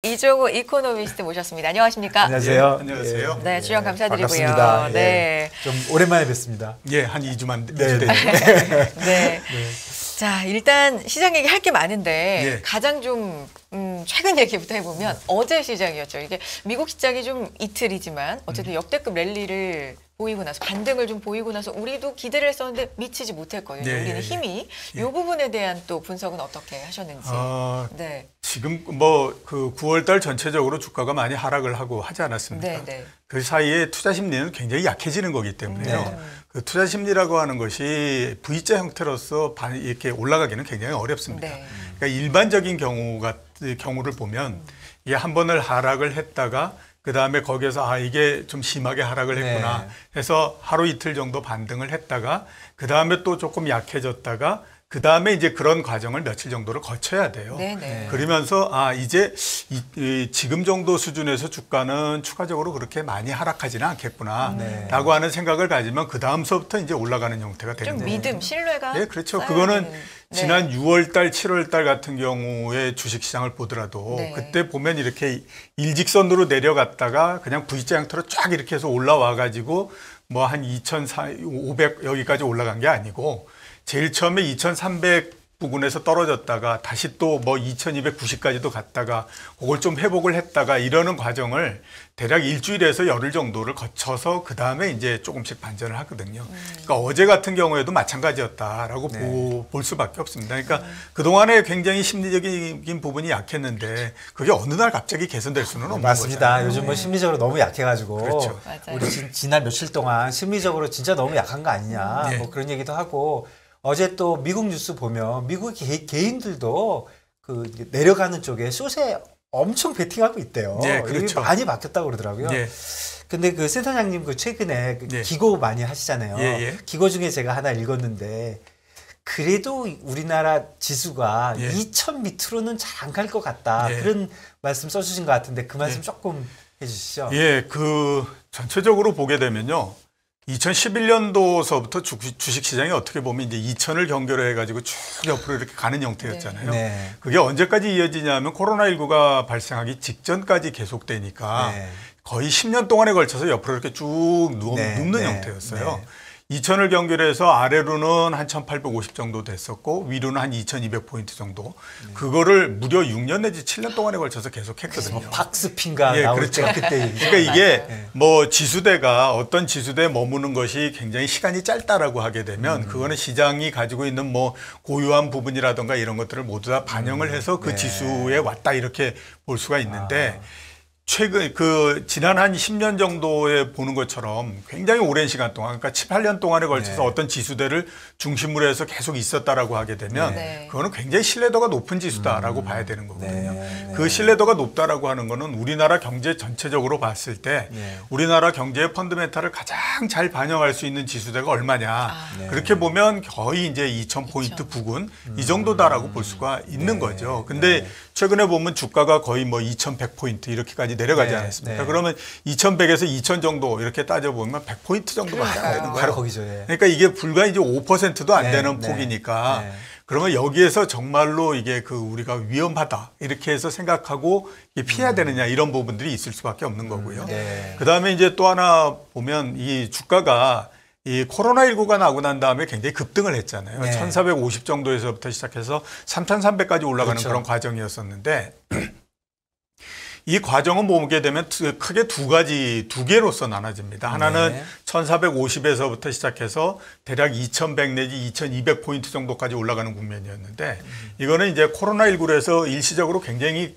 이종우 이코노미스트 모셨습니다. 안녕하십니까? 안녕하세요. 안녕하세요. 네, 출연 감사드리고요. 반갑습니다. 네. 좀 오랜만에 뵙습니다. 예, 한 2주만 네. 네. 자, 일단 시장 얘기 할 게 많은데 예. 가장 좀 최근 얘기부터 해보면 어제 시장이었죠. 이게 미국 시장이 좀 이틀이지만 어쨌든 역대급 랠리를 보이고 나서 반등을 좀 보이고 나서 우리도 기대를 했었는데 미치지 못했거든요. 네, 우리는 예, 힘이 예. 이 부분에 대한 또 분석은 어떻게 하셨는지. 네. 지금 그 9월달 전체적으로 주가가 많이 하락을 하고 하지 않았습니까? 네, 네. 그 사이에 투자 심리는 굉장히 약해지는 거기 때문에요. 네. 그 투자 심리라고 하는 것이 V자 형태로서 이렇게 올라가기는 굉장히 어렵습니다. 네. 그러니까 일반적인 경우를 보면 이게 한 번을 하락을 했다가 그 다음에 거기에서 이게 좀 심하게 하락을 했구나 해서 하루 이틀 정도 반등을 했다가 그 다음에 또 조금 약해졌다가 그 다음에 이제 그런 과정을 며칠 정도를 거쳐야 돼요. 네네. 그러면서 이제 지금 정도 수준에서 주가는 추가적으로 그렇게 많이 하락하지는 않겠구나라고 하는 생각을 가지면 그 다음서부터 이제 올라가는 형태가 되는 좀 거예요. 믿음, 신뢰가. 네, 그렇죠. 쌓여야 그거는 되는. 지난 6월달, 7월달 같은 경우에 주식시장을 보더라도 네. 그때 보면 이렇게 일직선으로 내려갔다가 그냥 V자 형태로 쫙 이렇게 해서 올라와 가지고 뭐 한 2,500 여기까지 올라간 게 아니고 제일 처음에 2,300 부근에서 떨어졌다가 다시 또 뭐 2,290까지도 갔다가 그걸 좀 회복을 했다가 이러는 과정을 대략 일주일에서 열흘 정도를 거쳐서 그 다음에 이제 조금씩 반전을 하거든요. 그러니까 어제 같은 경우에도 마찬가지였다라고 볼 수밖에 없습니다. 그러니까 그동안에 굉장히 심리적인 부분이 약했는데 그게 어느 날 갑자기 개선될 수는 없는 맞습니다. 거잖아요. 요즘 뭐 심리적으로 너무 약해가지고 그렇죠. 맞아요. 우리 지난 며칠 동안 심리적으로 진짜 너무 약한 거 아니냐 네. 뭐 그런 얘기도 하고 어제 또 미국 뉴스 보면 미국 개인들도 그 내려가는 쪽에 숏에 엄청 베팅하고 있대요. 네, 그렇죠. 많이 바뀌었다고 그러더라고요. 네. 근데 그 센터장님 그 최근에 그 예. 기고 많이 하시잖아요. 예. 기고 중에 제가 하나 읽었는데 그래도 우리나라 지수가 예. 2,000 밑으로는 잘 안 갈 것 같다. 예. 그런 말씀 써주신 것 같은데 그 말씀 예. 조금 해주시죠. 예, 그 전체적으로 보게 되면요. 2011년도서부터 주식시장이 어떻게 보면 이제 2000을 경계로 해가지고 쭉 옆으로 이렇게 가는 형태였잖아요. 네. 그게 언제까지 이어지냐면 코로나19가 발생하기 직전까지 계속되니까 거의 10년 동안에 걸쳐서 옆으로 이렇게 쭉 눕는 형태였어요. 2000을 경계로 해서 아래로는 한 1850 정도 됐었고 위로는 한 2200포인트 정도. 그거를 무려 6년 내지 7년 동안에 걸쳐서 계속 했거든요. 박스핀가 예, 나올 그렇죠. 때가 그때 얘기죠. 그러니까 이게 뭐 지수대가 어떤 지수대에 머무는 것이 굉장히 시간이 짧다라고 하게 되면 그거는 시장이 가지고 있는 뭐 고유한 부분이라든가 이런 것들을 모두 다 반영을 해서 그 지수에 왔다 이렇게 볼 수가 있는데 최근 지난 한 10년 정도에 보는 것처럼 굉장히 오랜 시간 동안 그러니까 7, 8년 동안에 걸쳐서 어떤 지수대를 중심으로 해서 계속 있었다라고 하게 되면 그거는 굉장히 신뢰도가 높은 지수다라고 봐야 되는 거거든요. 그 신뢰도가 높다라고 하는 거는 우리나라 경제 전체적으로 봤을 때 우리나라 경제의 펀더멘탈을 가장 잘 반영할 수 있는 지수대가 얼마냐. 그렇게 보면 거의 이제 2000포인트 부근 이 정도다라고 볼 수가 있는 거죠. 근데 최근에 보면 주가가 거의 뭐 2100포인트 이렇게까지 내려가지 않았습니까? 그러면 2100에서 2000 정도 이렇게 따져보면 100포인트 정도밖에 안 되는 거예요. 바로 거기죠. 그러니까 이게 불과 이제 5%도 안 되는 폭이니까 그러면 여기에서 정말로 이게 우리가 위험하다 이렇게 해서 생각하고 이게 피해야 되느냐 이런 부분들이 있을 수밖에 없는 거고요. 그다음에 이제 또 하나 보면 이 주가가 이 코로나19가 나고 난 다음에 굉장히 급등을 했잖아요. 1450 정도에서부터 시작해서 3300까지 올라가는 그런 과정이었었는데 이 과정은 보게 되면 크게 두 개로서 나눠집니다. 하나는 1450에서부터 시작해서 대략 2100 내지 2200포인트 정도까지 올라가는 국면이었는데 이거는 이제 코로나19로 해서 일시적으로 굉장히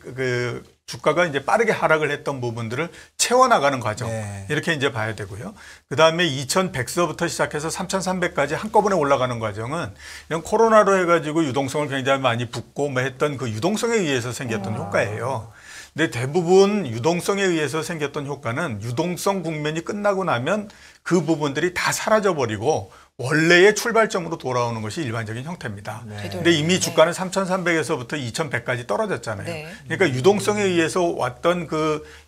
주가가 이제 빠르게 하락을 했던 부분들을 채워나가는 과정 이렇게 이제 봐야 되고요. 그 다음에 2100서부터 시작해서 3300까지 한꺼번에 올라가는 과정은 이런 코로나로 해가지고 유동성을 굉장히 많이 붓고 뭐 했던 그 유동성에 의해서 생겼던 효과예요. 근데 대부분 유동성에 의해서 생겼던 효과는 유동성 국면이 끝나고 나면 그 부분들이 다 사라져버리고 원래의 출발점으로 돌아오는 것이 일반적인 형태입니다. 근데 이미 주가는 3,300에서부터 2,100까지 떨어졌잖아요. 그러니까 유동성에 의해서 왔던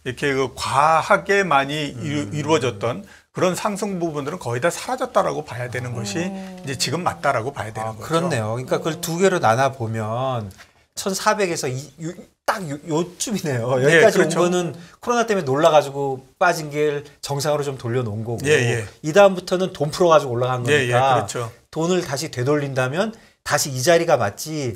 이렇게 과하게 많이 이루어졌던 그런 상승 부분들은 거의 다 사라졌다라고 봐야 되는 것이 이제 지금 맞다라고 봐야 되는 거죠. 그렇네요. 그러니까 그걸 두 개로 나눠 보면 1,400에서 딱 요쯤이네요. 여기까지 그렇죠. 온 거는 코로나 때문에 놀라가지고 빠진 길 정상으로 좀 돌려놓은 거고 이 다음부터는 돈 풀어가지고 올라간 거니까 그렇죠. 돈을 다시 되돌린다면 다시 이 자리가 맞지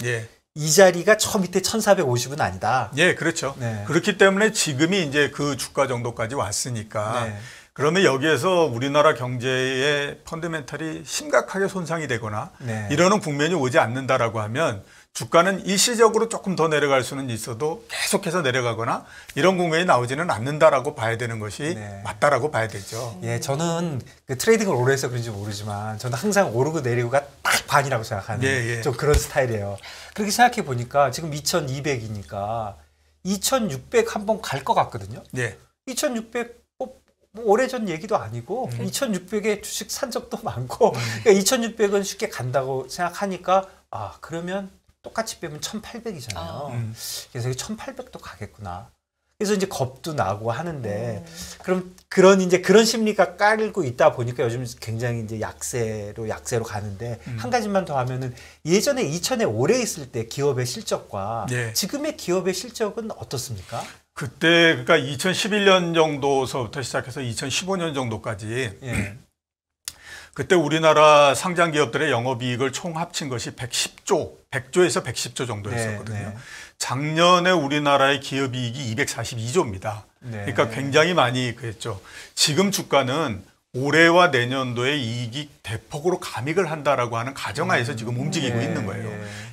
이 자리가 저 밑에 1450은 아니다. 그렇죠. 네. 그렇기 때문에 지금이 이제 그 주가 정도까지 왔으니까 네. 그러면 여기에서 우리나라 경제의 펀더멘털이 심각하게 손상이 되거나 이러는 국면이 오지 않는다라고 하면 주가는 일시적으로 조금 더 내려갈 수는 있어도 계속해서 내려가거나 이런 국면이 나오지는 않는다라고 봐야 되는 것이 맞다라고 봐야 되죠. 저는 그 트레이딩을 오래 해서 그런지 모르지만 저는 항상 오르고 내리고가 딱 반이라고 생각하는 좀 그런 스타일이에요. 그렇게 생각해 보니까 지금 2200이니까 2600 한번 갈 것 같거든요. 2600 뭐 오래전 얘기도 아니고 2600에 주식 산 적도 많고 그러니까 2600은 쉽게 간다고 생각하니까 그러면 똑같이 빼면 1800이잖아요. 그래서 1800도 가겠구나. 그래서 이제 겁도 나고 하는데 그럼 그런 심리가 깔고 있다 보니까 요즘 굉장히 이제 약세로 가는데 한 가지만 더 하면은 예전에 2000에 오래 있을 때 기업의 실적과 지금의 기업의 실적은 어떻습니까? 그때 그러니까 2011년 정도서부터 시작해서 2015년 정도까지 그때 우리나라 상장 기업들의 영업이익을 총 합친 것이 100조에서 110조 정도였었거든요. 작년에 우리나라의 기업이익이 242조입니다. 그러니까 굉장히 많이 그랬죠. 지금 주가는 올해와 내년도에 이익이 대폭으로 감익을 한다라고 하는 가정하에서 지금 움직이고 있는 거예요.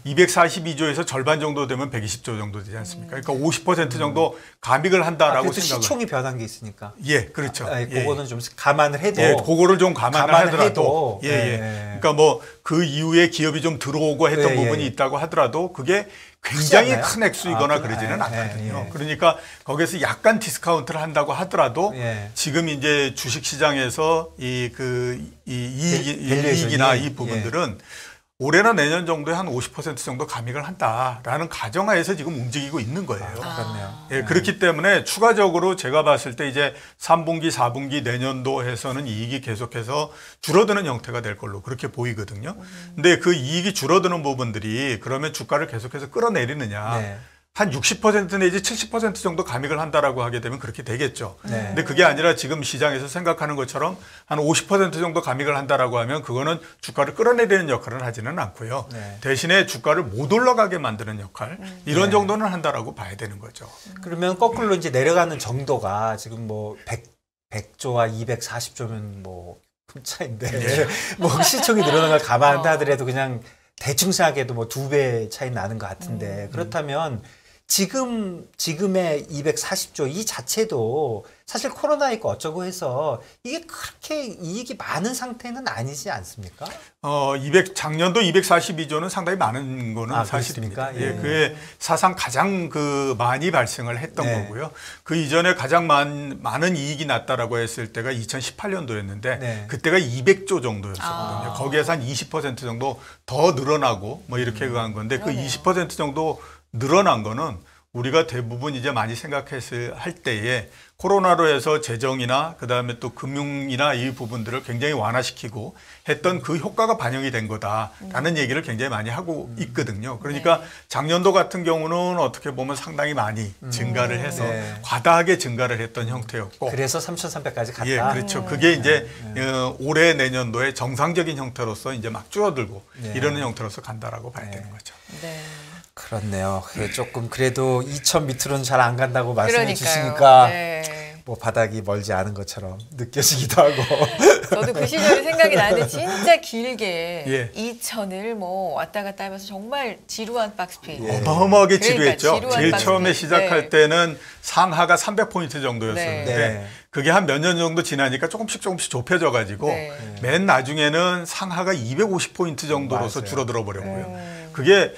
242조에서 절반 정도 되면 120조 정도 되지 않습니까? 그러니까 50% 정도 감익을 한다라고 생각을. 시총이 변한 게 있으니까. 그렇죠. 그거는 좀 감안을 해도. 그거를 좀 감안을 하더라도. 그러니까 뭐 그 이후에 기업이 좀 들어오고 했던 부분이 있다고 하더라도 그게 굉장히 큰 액수이거나 그러지는 않거든요. 그러니까 거기서 약간 디스카운트를 한다고 하더라도 지금 이제 주식 시장에서 이익이나 이 부분들은 올해나 내년 정도에 한 50% 정도 감익을 한다라는 가정하에서 지금 움직이고 있는 거예요. 그렇네요. 그렇기 때문에 추가적으로 제가 봤을 때 이제 3분기, 4분기 내년도에서는 이익이 계속해서 줄어드는 형태가 될 걸로 그렇게 보이거든요. 근데 그 이익이 줄어드는 부분들이 그러면 주가를 계속해서 끌어내리느냐. 한 60% 내지 70% 정도 감익을 한다라고 하게 되면 그렇게 되겠죠. 근데 그게 아니라 지금 시장에서 생각하는 것처럼 한 50% 정도 감익을 한다라고 하면 그거는 주가를 끌어내리는 역할은 하지는 않고요. 대신에 주가를 못 올라가게 만드는 역할 이런 정도는 한다라고 봐야 되는 거죠. 그러면 거꾸로 이제 내려가는 정도가 지금 뭐 100조와 240조면 뭐 큰 차인데 뭐 시총이 늘어나는 걸 감안한다 하더라도 그냥 대충 생각해도 뭐 2배 차이 나는 것 같은데 그렇다면 지금의 240조 이 자체도 사실 코로나 있고 어쩌고 해서 이게 그렇게 이익이 많은 상태는 아니지 않습니까? 작년도 242조는 상당히 많은 거는 사실입니다. 그게 사상 가장 많이 발생을 했던 거고요. 그 이전에 가장 많은 이익이 났다라고 했을 때가 2018년도였는데 그때가 200조 정도였었거든요. 거기에서 한 20% 정도 더 늘어나고 뭐 이렇게 간 건데 그 20% 정도 늘어난 거는 우리가 대부분 이제 많이 생각했을 할 때에 코로나로 해서 재정이나 그다음에 또 금융이나 이 부분들을 굉장히 완화시키고 했던 그 효과가 반영이 된 거다라는 얘기를 굉장히 많이 하고 있거든요. 그러니까 작년도 같은 경우는 어떻게 보면 상당히 많이 증가를 해서 과다하게 증가를 했던 형태였고 그래서 3,300까지 갔다. 그렇죠. 그게 이제 올해 내년도에 정상적인 형태로서 이제 막 줄어들고 이러는 형태로서 간다라고 봐야 되는 거죠. 그렇네요. 조금 그래도 2,000 밑으로는 잘 안 간다고 말씀해 주시니까 뭐 바닥이 멀지 않은 것처럼 느껴지기도 하고. 저도 그 시절이 생각이 나는데 진짜 길게 2,000을 뭐 왔다 갔다 하면서 정말 지루한 박스피. 어마어마하게 지루했죠. 제일 박스피. 처음에 시작할 때는 상하가 300포인트 정도였었는데 그게 한 몇 년 정도 지나니까 조금씩 좁혀져 가지고 맨 나중에는 상하가 250포인트 정도로서 줄어들어 버렸고요. 그게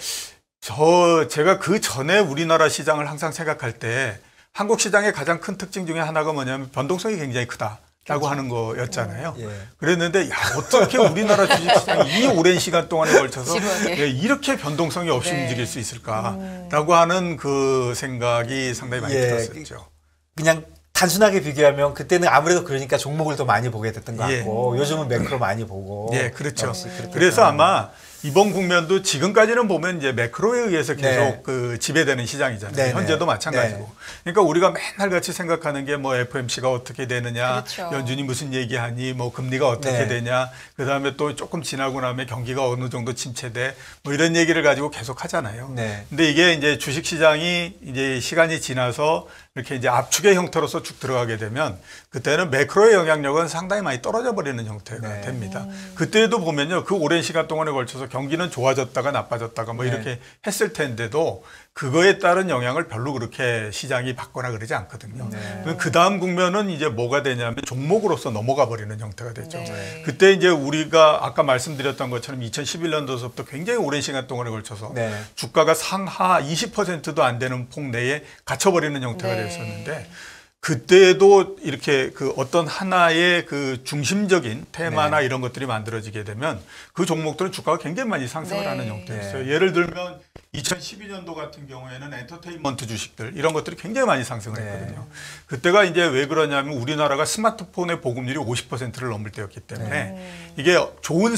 제가 그 전에 우리나라 시장을 항상 생각할 때 한국 시장의 가장 큰 특징 중에 하나가 뭐냐면 변동성이 굉장히 크다라고 하는 거였잖아요. 그랬는데 어떻게 우리나라 주식시장이 이 오랜 시간 동안에 걸쳐서 이렇게 변동성이 없이 움직일 수 있을까라고 하는 그 생각이 상당히 많이 들었었죠. 그냥 단순하게 비교하면 그때는 아무래도 그러니까 종목을 더 많이 보게 됐던 것 같고 요즘은 매크로 많이 보고. 그렇죠. 그래서 아마 이번 국면도 지금까지는 보면 이제 매크로에 의해서 계속 네. 그 지배되는 시장이잖아요. 네, 현재도 네. 마찬가지고. 네. 그러니까 우리가 맨날 같이 생각하는 게 뭐 FOMC가 어떻게 되느냐, 그렇죠. 연준이 무슨 얘기하니, 뭐 금리가 어떻게 네. 되냐, 그 다음에 또 조금 지나고 나면 경기가 어느 정도 침체돼, 뭐 이런 얘기를 가지고 계속 하잖아요. 네. 근데 이게 이제 주식 시장이 이제 시간이 지나서 이렇게 이제 압축의 형태로서 쭉 들어가게 되면 그때는 매크로의 영향력은 상당히 많이 떨어져 버리는 형태가 네. 됩니다. 그때도 보면요, 그 오랜 시간 동안에 걸쳐서 경기는 좋아졌다가 나빠졌다가 뭐 네. 이렇게 했을 텐데도 그거에 따른 영향을 별로 그렇게 시장이 받거나 그러지 않거든요. 네. 그 다음 국면은 이제 뭐가 되냐면 종목으로서 넘어가 버리는 형태가 되죠. 네. 그때 이제 우리가 아까 말씀드렸던 것처럼 2011년도서부터 굉장히 오랜 시간 동안에 걸쳐서 네. 주가가 상하 20%도 안 되는 폭 내에 갇혀버리는 형태가 네. 됐었는데 그때도 이렇게 그 어떤 하나의 그 중심적인 테마나 네. 이런 것들이 만들어지게 되면 그 종목들은 주가가 굉장히 많이 상승을 네. 하는 형태였어요. 네. 예를 들면 2012년도 같은 경우에는 엔터테인먼트 주식들 이런 것들이 굉장히 많이 상승을 네. 했거든요. 그때가 이제 왜 그러냐면 우리나라가 스마트폰의 보급률이 50%를 넘을 때였기 때문에 이게 좋은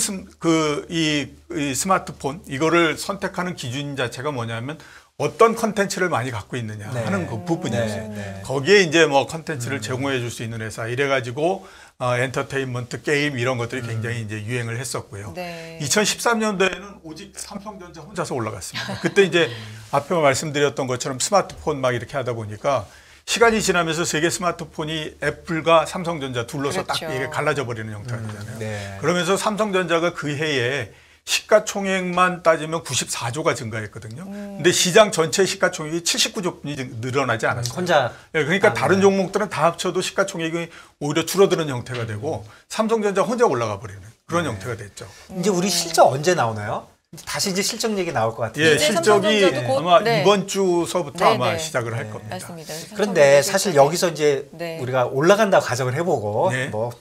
이 스마트폰 이거를 선택하는 기준 자체가 뭐냐면 어떤 컨텐츠를 많이 갖고 있느냐 네. 하는 그 부분이었어요. 네. 네. 거기에 이제 뭐 컨텐츠를 제공해 줄 수 있는 회사 이래가지고 엔터테인먼트 게임 이런 것들이 굉장히 이제 유행을 했었고요. 네. 2013년도에는 오직 삼성전자 혼자서 올라갔습니다. 그때 이제 앞에 말씀드렸던 것처럼 스마트폰 막 이렇게 하다 보니까 시간이 지나면서 세계 스마트폰이 애플과 삼성전자 둘러서 그렇죠. 딱 이게 갈라져 버리는 형태가 되잖아요. 네. 그러면서 삼성전자가 그 해에 시가총액만 따지면 94조가 증가했거든요. 근데 시장 전체 시가총액이 79조이 늘어나지 않았어요. 혼자. 예, 그러니까 다른 종목들은 다 합쳐도 시가총액이 오히려 줄어드는 형태가 되고 삼성전자 혼자 올라가 버리는 그런 형태가 됐죠. 이제 우리 실적 언제 나오나요? 다시 이제 실적 얘기 나올 것 같아요. 예, 이제 실적이 삼성전자도 곧, 아마 네. 이번 주서부터 네, 아마 네. 시작을 할 겁니다. 맞습니다. 그런데 사실 여기서 이제 네. 우리가 올라간다고 가정을 해보고 네. 뭐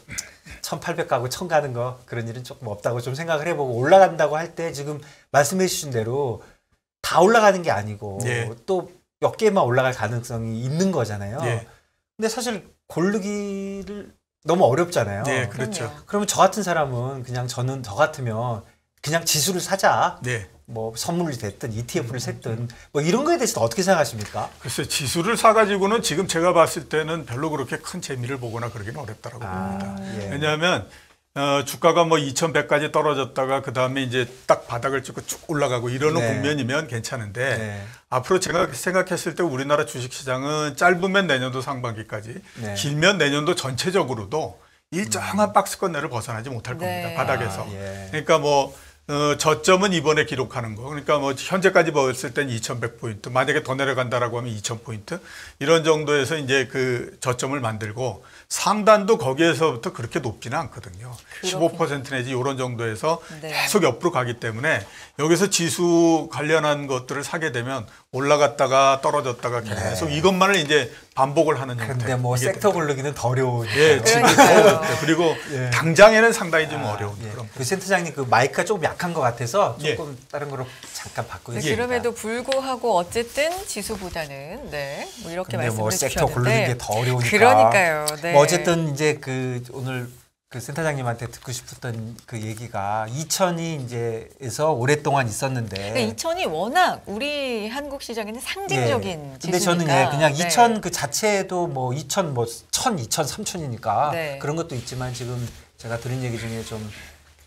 1800 가고 1000 가는 거 그런 일은 조금 없다고 좀 생각을 해보고 올라간다고 할 때 지금 말씀해 주신 대로 다 올라가는 게 아니고 네. 또 몇 개만 올라갈 가능성이 있는 거잖아요. 네. 근데 사실 고르기를 너무 어렵잖아요. 네, 그렇죠. 그럼요. 그러면 저 같은 사람은 그냥 저는 저 같으면 그냥 지수를 사자. 네. 뭐 선물이 됐든 ETF를 샀든 뭐 이런 거에 대해서 어떻게 생각하십니까? 글쎄 지수를 사가지고는 지금 제가 봤을 때는 별로 그렇게 큰 재미를 보거나 그러기는 어렵다라고 봅니다. 예. 왜냐하면 주가가 뭐 2100까지 떨어졌다가 그 다음에 이제 딱 바닥을 찍고 쭉 올라가고 이러는 네. 국면이면 괜찮은데 네. 앞으로 제가 생각했을 때 우리나라 주식시장은 짧으면 내년도 상반기까지 네. 길면 내년도 전체적으로도 일정한 박스권 내를 벗어나지 못할 겁니다. 네. 바닥에서. 예. 그러니까 뭐 저점은 이번에 기록하는 거. 그러니까 뭐 현재까지 봤을 땐 2100포인트. 만약에 더 내려간다라고 하면 2000포인트. 이런 정도에서 이제 그 저점을 만들고 상단도 거기에서부터 그렇게 높지는 않거든요. 그렇군요. 15% 내지 이런 정도에서 네. 계속 옆으로 가기 때문에 여기서 지수 관련한 것들을 사게 되면 올라갔다가 떨어졌다가 계속 이것만을 이제 반복을 하는 형태. 근데 뭐 섹터 고르기는 더 어려우니까. 예, 지금 그러니까요. 어렵죠. 그리고 예. 당장에는 상당히 좀 어려운 예. 그런. 그 센터장님 그 마이크가 조금 약한 것 같아서 예. 조금 다른 거로 잠깐 바꾸겠습니다. 그럼에도 불구하고 어쨌든 지수보다는 네, 뭐 이렇게 근데 뭐 말씀을 섹터 고르는 주셨는데 게 더 어려우니까. 그러니까요. 네. 뭐 어쨌든 이제 그 오늘 그 센터장님한테 듣고 싶었던 그 얘기가 2000이 이제에서 오랫동안 있었는데. 근데 2000이 워낙 우리 한국 시장에는 상징적인 예. 지수니까. 근데 저는 예, 그냥 네. 2000 그 자체도 뭐 2000 뭐 1000, 2000, 3000이니까 네. 그런 것도 있지만 지금 제가 들은 얘기 중에 좀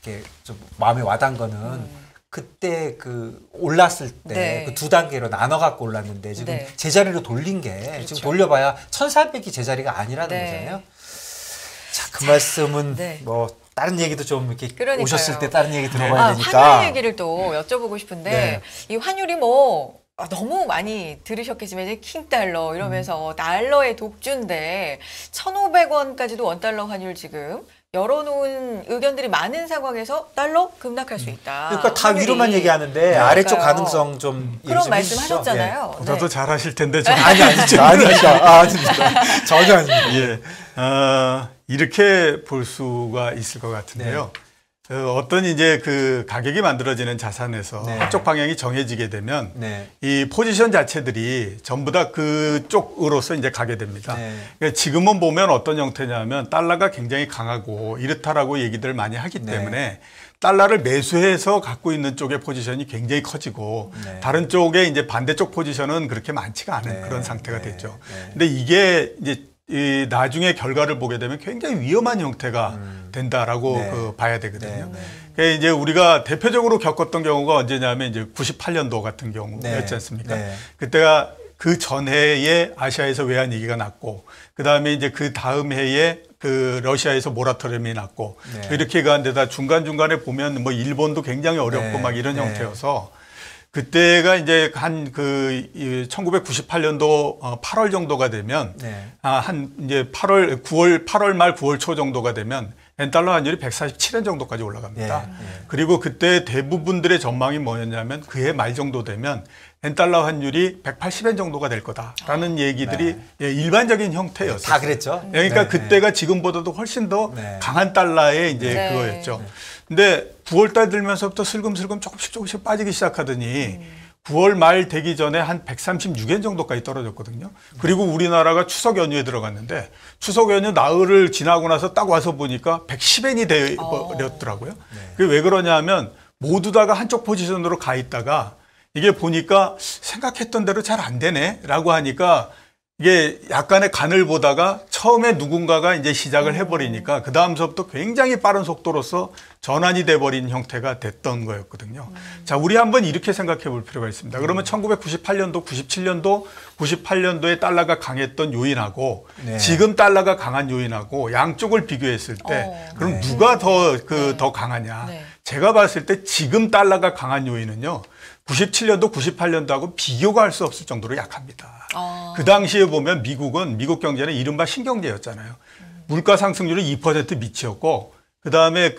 이렇게 좀 마음에 와닿은 거는 그때 그 올랐을 때 네. 그 두 단계로 나눠 갖고 올랐는데 지금 네. 제자리로 돌린 게 그렇죠. 지금 돌려봐야 1400이 제자리가 아니라는 네. 거잖아요. 자, 그 말씀은 네. 뭐 다른 얘기도 좀 이렇게 그러니까요. 오셨을 때 다른 얘기 들어봐야 아, 되니까. 환율 얘기를 또 여쭤보고 싶은데 네. 이 환율이 뭐 너무 많이 들으셨겠지만 이제 킹달러 이러면서 달러의 독주인데 1,500원까지도 원달러 환율 지금 열어놓은 의견들이 많은 상황에서 달러 급락할 수 있다. 그러니까 다 환율이. 위로만 얘기하는데 그러니까요. 아래쪽 가능성 좀 얘기 그런 좀 말씀 해주시죠. 하셨잖아요. 보다 더 네. 잘하실 텐데 좀 아니 아니죠. 아닙니다. 전혀 아닙니다. 예, 이렇게 볼 수가 있을 것 같은데요. 어떤 이제 그 가격이 만들어지는 자산에서 네. 한쪽 방향이 정해지게 되면 네. 이 포지션 자체들이 전부 다 그쪽으로서 이제 가게 됩니다. 네. 그러니까 지금은 보면 어떤 형태냐면 달러가 굉장히 강하고 이렇다라고 얘기들 많이 하기 네. 때문에 달러를 매수해서 갖고 있는 쪽의 포지션이 굉장히 커지고 네. 다른 쪽에 이제 반대쪽 포지션은 그렇게 많지가 않은 네. 그런 상태가 네. 됐죠. 네. 근데 이게 이제 이 나중에 결과를 보게 되면 굉장히 위험한 형태가 된다라고 네. 그 봐야 되거든요. 네. 그러니까 이제 우리가 대표적으로 겪었던 경우가 언제냐면 이제 98년도 같은 경우였지 네. 않습니까? 네. 그때가 그 전해에 아시아에서 외환 위기가 났고 그 다음에 이제 그 다음 해에 그 러시아에서 모라토리엄이 났고 네. 이렇게 가는데다 중간중간에 보면 뭐 일본도 굉장히 어렵고 네. 막 이런 네. 형태여서 그때가 이제 한 1998년도 8월 정도가 되면 네. 한 이제 8월 말 9월 초 정도가 되면 엔달러 환율이 147엔 정도까지 올라갑니다. 네. 네. 그리고 그때 대부분들의 전망이 뭐였냐면 그해 말 정도 되면 엔달러 환율이 180엔 정도가 될 거다라는 얘기들이 예, 일반적인 형태였어요. 다 그랬죠. 그러니까 네. 그때가 지금보다도 훨씬 더 네. 강한 달러의 이제 네. 그거였죠. 근데 9월 달 들면서부터 슬금슬금 조금씩 빠지기 시작하더니 9월 말 되기 전에 한 136엔 정도까지 떨어졌거든요. 그리고 우리나라가 추석 연휴에 들어갔는데 추석 연휴 나흘을 지나고 나서 딱 와서 보니까 110엔이 되어버렸더라고요. 그게 왜 그러냐면 모두 다가 한쪽 포지션으로 가 있다가 이게 보니까 생각했던 대로 잘 안 되네라고 하니까 이게 약간의 간을 보다가 처음에 누군가가 이제 시작을 해버리니까 그 다음서부터 굉장히 빠른 속도로서 전환이 돼버린 형태가 됐던 거였거든요. 자, 우리 한번 이렇게 생각해 볼 필요가 있습니다. 그러면 1998년도, 97년도, 98년도에 달러가 강했던 요인하고 네. 지금 달러가 강한 요인하고 양쪽을 비교했을 때 그럼 누가 더 강하냐? 네. 제가 봤을 때 지금 달러가 강한 요인은요. 97년도, 98년도하고 비교가 할 수 없을 정도로 약합니다. 그 당시에 보면 미국 경제는 이른바 신경제였잖아요. 물가 상승률은 2% 미치였고 그다음에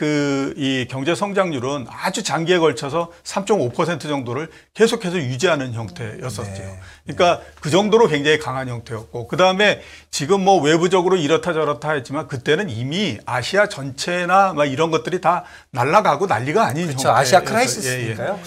이 경제 성장률은 아주 장기에 걸쳐서 3.5% 정도를 계속해서 유지하는 형태였었죠. 네. 그러니까 그 정도로 굉장히 강한 형태였고 그다음에 지금 뭐 외부적으로 이렇다 저렇다 했지만 그때는 이미 아시아 전체나 막 이런 것들이 다 날아가고 난리가 아닌 그렇죠. 형태. 아시아 크라이시스니까요.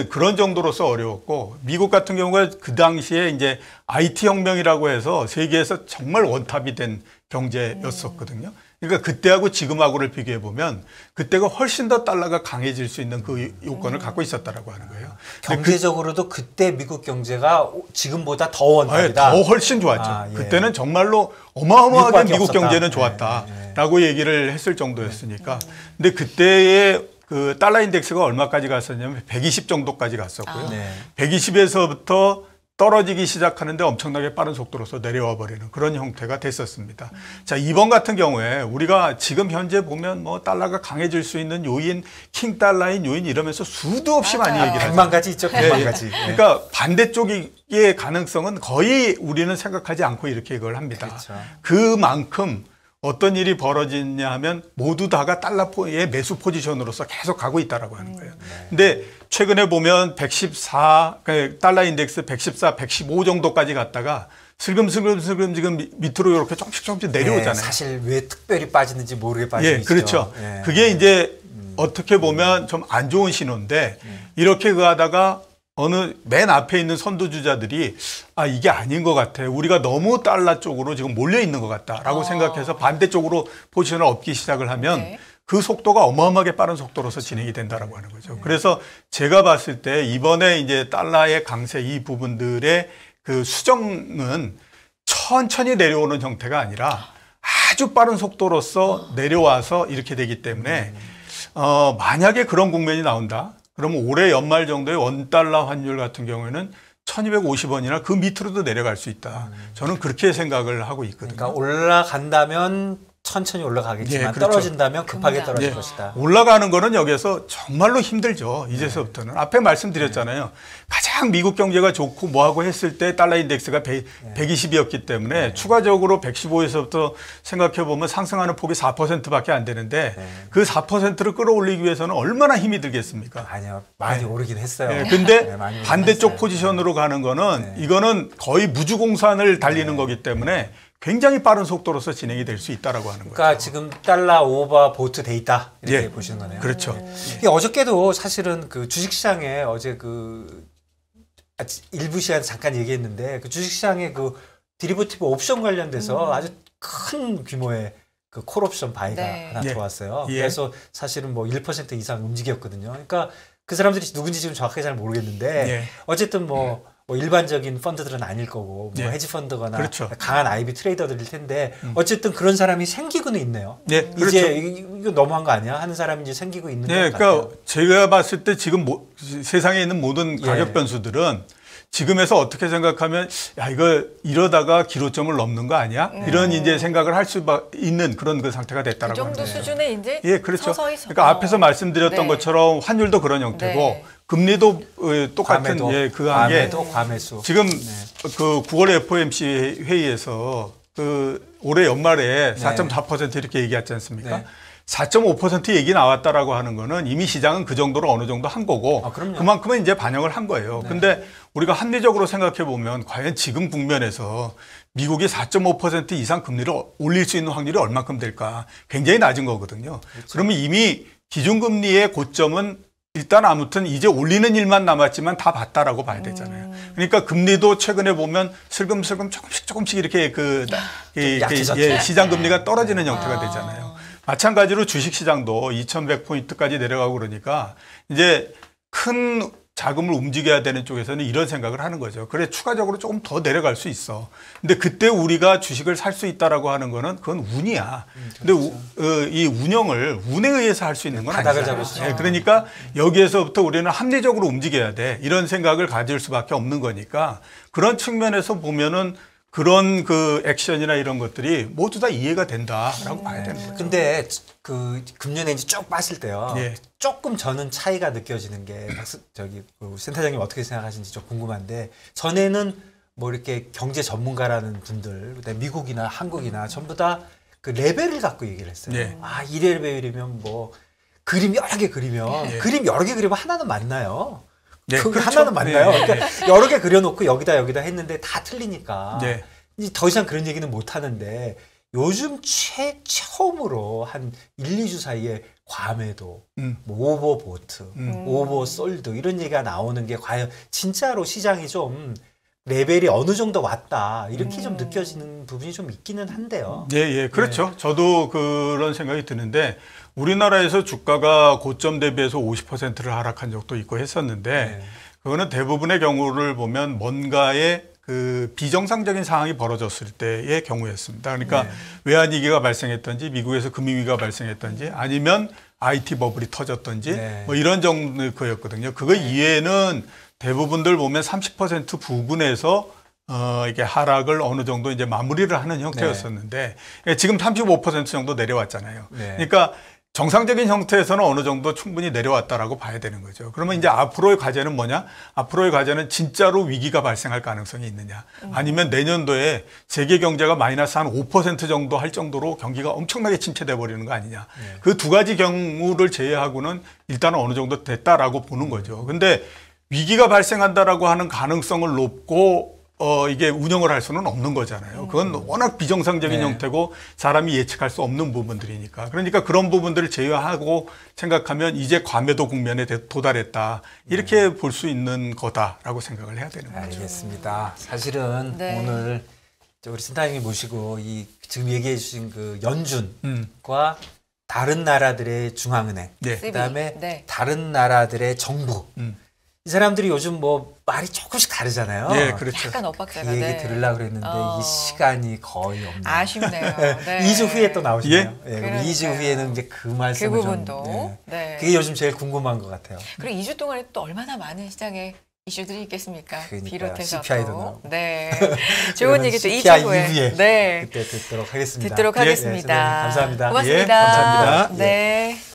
그런 정도로서 어려웠고 미국 같은 경우가 그 당시에 이제 IT 혁명이라고 해서 세계에서 정말 원탑이 된 경제였었거든요. 그러니까 그때하고 지금하고를 비교해 보면 그때가 훨씬 더 달러가 강해질 수 있는 그 요건을 갖고 있었다라고 하는 거예요. 경제적으로도 그때 미국 경제가 지금보다 더 원탑이다. 더 훨씬 좋았죠. 아, 예. 그때는 정말로 어마어마하게 미국 없었다. 경제는 좋았다라고 얘기를 했을 정도였으니까. 근데 그때의 그 달러 인덱스가 얼마까지 갔었냐면 120 정도까지 갔었고요. 네. 120에서부터 떨어지기 시작하는데 엄청나게 빠른 속도로서 내려와 버리는 그런 형태가 됐었습니다. 자, 이번 같은 경우에 우리가 지금 현재 보면 뭐 달러가 강해질 수 있는 요인, 킹 달러인 요인 이러면서 수도 없이 많이 얘기를 하죠. 100만 가지 있죠. 100만 가지. 그러니까 반대쪽의 가능성은 거의 우리는 생각하지 않고 이렇게 이걸 합니다. 그렇죠. 그만큼 어떤 일이 벌어지냐 하면 모두 다가 달러의 매수 포지션으로서 계속 가고 있다라고 하는 거예요. 근데 최근에 보면 114, 달러 인덱스 114, 115 정도까지 갔다가 슬금슬금 지금 밑으로 이렇게 조금씩 내려오잖아요. 사실 왜 특별히 빠지는지 모르게 빠지고 있죠. 그렇죠. 예. 그게 이제 어떻게 보면 좀 안 좋은 신호인데 이렇게 가다가 어느 맨 앞에 있는 선두주자들이 이게 아닌 것 같아. 우리가 너무 달러 쪽으로 지금 몰려 있는 것 같다라고 생각해서 반대쪽으로 포지션을 얻기 시작을 하면 네. 그 속도가 어마어마하게 빠른 속도로서 진행이 된다라고 하는 거죠. 그래서 제가 봤을 때 이번에 이제 달러의 강세 이 부분들의 그 수정은 천천히 내려오는 형태가 아니라 아주 빠른 속도로서 내려와서 이렇게 되기 때문에 만약에 그런 국면이 나온다. 그러면 올해 연말 정도의 원달러 환율 같은 경우에는 1250원이나 그 밑으로도 내려갈 수 있다. 저는 그렇게 생각을 하고 있거든요. 그러니까 올라간다면 천천히 올라가겠지만 예, 그렇죠. 떨어진다면 급하게 금방. 떨어질 예. 것이다. 올라가는 거는 여기서 정말로 힘들죠. 이제서부터는. 앞에 말씀드렸잖아요. 가장 미국 경제가 좋고 뭐하고 했을 때 달러 인덱스가 120이었기 때문에 추가적으로 115에서부터 생각해보면 상승하는 폭이 4%밖에 안 되는데 그 4%를 끌어올리기 위해서는 얼마나 힘이 들겠습니까? 아니요. 많이 오르긴 했어요. 근데 네, 많이 오르긴 반대쪽 했어요. 포지션으로 가는 거는 이거는 거의 무주공산을 달리는 거기 때문에 굉장히 빠른 속도로서 진행이 될 수 있다라고 하는 거죠. 그러니까 지금 달러 오버 보트 돼 있다 이렇게 보시는 거네요. 그렇죠. 이게 어저께도 사실은 그 주식시장에 어제 그 일부 시간 잠깐 얘기했는데 그 주식시장에 그 디리버티브 옵션 관련돼서 아주 큰 규모의 그 콜옵션 바이가 하나 들어왔어요. 그래서 사실은 뭐 1% 이상 움직였거든요. 그러니까 그 사람들이 누군지 지금 정확하게 잘 모르겠는데 어쨌든 뭐 일반적인 펀드들은 아닐 거고 뭐 헤지 펀드거나 그렇죠. 강한 아이비 트레이더들일 텐데 어쨌든 그런 사람이 생기고는 있네요. 그렇죠. 이제 이거 너무한 거 아니야? 하는 사람이 이제 생기고 있는 것 그러니까 같아요. 제가 봤을 때 지금 세상에 있는 모든 가격 변수들은 지금에서 어떻게 생각하면 야 이거 이러다가 기로점을 넘는 거 아니야? 이런 이제 생각을 할 수 있는 그런 그 상태가 됐다라고. 그 정도 하는데. 수준에 이제 그렇죠. 서서히 그러니까 앞에서 말씀드렸던 것처럼 환율도 그런 형태고 금리도 똑같은 과매도 과매수. 지금 그 9월 FOMC 회의에서 그 올해 연말에 4.4% 이렇게 얘기했지 않습니까? 4.5% 얘기 나왔다라고 하는 거는 이미 시장은 그 정도로 어느 정도 한 거고 그만큼은 이제 반영을 한 거예요. 근데 우리가 합리적으로 생각해 보면 과연 지금 국면에서 미국이 4.5% 이상 금리를 올릴 수 있는 확률이 얼마큼 될까? 굉장히 낮은 거거든요. 그러면 이미 기준금리의 고점은 일단 아무튼 이제 올리는 일만 남았지만 다 봤다라고 봐야 되잖아요. 그러니까 금리도 최근에 보면 슬금슬금 조금씩 이렇게 시장 금리가 떨어지는 형태가 되잖아요. 마찬가지로 주식시장도 2100포인트까지 내려가고 그러니까 이제 큰 자금을 움직여야 되는 쪽에서는 이런 생각을 하는 거죠. 그래 추가적으로 조금 더 내려갈 수 있어. 근데 그때 우리가 주식을 살 수 있다라고 하는 거는 그건 운이야. 근데 이 운영을 운에 의해서 할 수 있는 건 아니잖아요. 그러니까 여기에서부터 우리는 합리적으로 움직여야 돼. 이런 생각을 가질 수밖에 없는 거니까 그런 측면에서 보면은 그런 그 액션이나 이런 것들이 모두 다 이해가 된다라고 봐야 되는 거죠. 근데 그 금년에 이제 쭉 봤을 때요. 조금 저는 차이가 느껴지는 게 저기 센터장님 어떻게 생각하시는지 좀 궁금한데 전에는 뭐 이렇게 경제 전문가라는 분들 그다음에 미국이나 한국이나 전부 다 그 레벨을 갖고 얘기를 했어요. 아, 이 레벨이면 뭐 그림 여러 개 그리면 그림 여러 개 그리면 하나는 맞나요? 그렇죠. 하나는 맞나요? 그러니까 여러 개 그려놓고 여기다 했는데 다 틀리니까 이제 더 이상 그런 얘기는 못 하는데 요즘 처음으로 한 1, 2주 사이에 과매도, 뭐 오버보트, 오버솔드 이런 얘기가 나오는 게 과연 진짜로 시장이 좀 레벨이 어느 정도 왔다 이렇게 좀 느껴지는 부분이 좀 있기는 한데요. 그렇죠. 저도 그런 생각이 드는데 우리나라에서 주가가 고점 대비해서 50%를 하락한 적도 있고 했었는데 그거는 대부분의 경우를 보면 뭔가의 그 비정상적인 상황이 벌어졌을 때의 경우였습니다. 그러니까 외환위기가 발생했던지 미국에서 금융위기가 발생했던지 아니면 IT 버블이 터졌던지 뭐 이런 정도였거든요. 그거 이외에는 대부분들 보면 30% 부근에서 이게 하락을 어느 정도 이제 마무리를 하는 형태였었는데 지금 35% 정도 내려왔잖아요. 그러니까 정상적인 형태에서는 어느 정도 충분히 내려왔다라고 봐야 되는 거죠. 그러면 이제 앞으로의 과제는 뭐냐? 앞으로의 과제는 진짜로 위기가 발생할 가능성이 있느냐? 아니면 내년도에 세계 경제가 마이너스 한 5% 정도 할 정도로 경기가 엄청나게 침체돼 버리는 거 아니냐? 그 두 가지 경우를 제외하고는 일단은 어느 정도 됐다라고 보는 거죠. 근데 위기가 발생한다라고 하는 가능성을 놓고 이게 운영을 할 수는 없는 거잖아요. 그건 워낙 비정상적인 형태고 사람이 예측할 수 없는 부분들이니까. 그러니까 그런 부분들을 제외하고 생각하면 이제 과매도 국면에 도달했다. 이렇게 볼 수 있는 거다라고 생각을 해야 되는 거죠. 알겠습니다. 사실은 오늘 우리 센터장님 모시고 이 지금 얘기해 주신 그 연준과 다른 나라들의 중앙은행, 그다음에 다른 나라들의 정부 이 사람들이 요즘 뭐 말이 조금씩 다르잖아요. 그렇죠. 약간 엇박자가. 그 얘기 들으려고 그랬는데 이 시간이 거의 없네요. 아쉽네요. 2주 후에 또 나오시네요. 그러니까요. 2주 후에는 이제 그 말씀을 그 부분도. 그게 요즘 제일 궁금한 것 같아요. 그리고 2주 동안에 또 얼마나 많은 시장에 이슈들이 있겠습니까? 그러니까요. 비롯해서 CPI도 또. 좋은 얘기 또 2주 CPI 후에. 이후에 그때 듣도록 하겠습니다. 듣도록 하겠습니다. 감사합니다. 고맙습니다. 감사합니다. 네.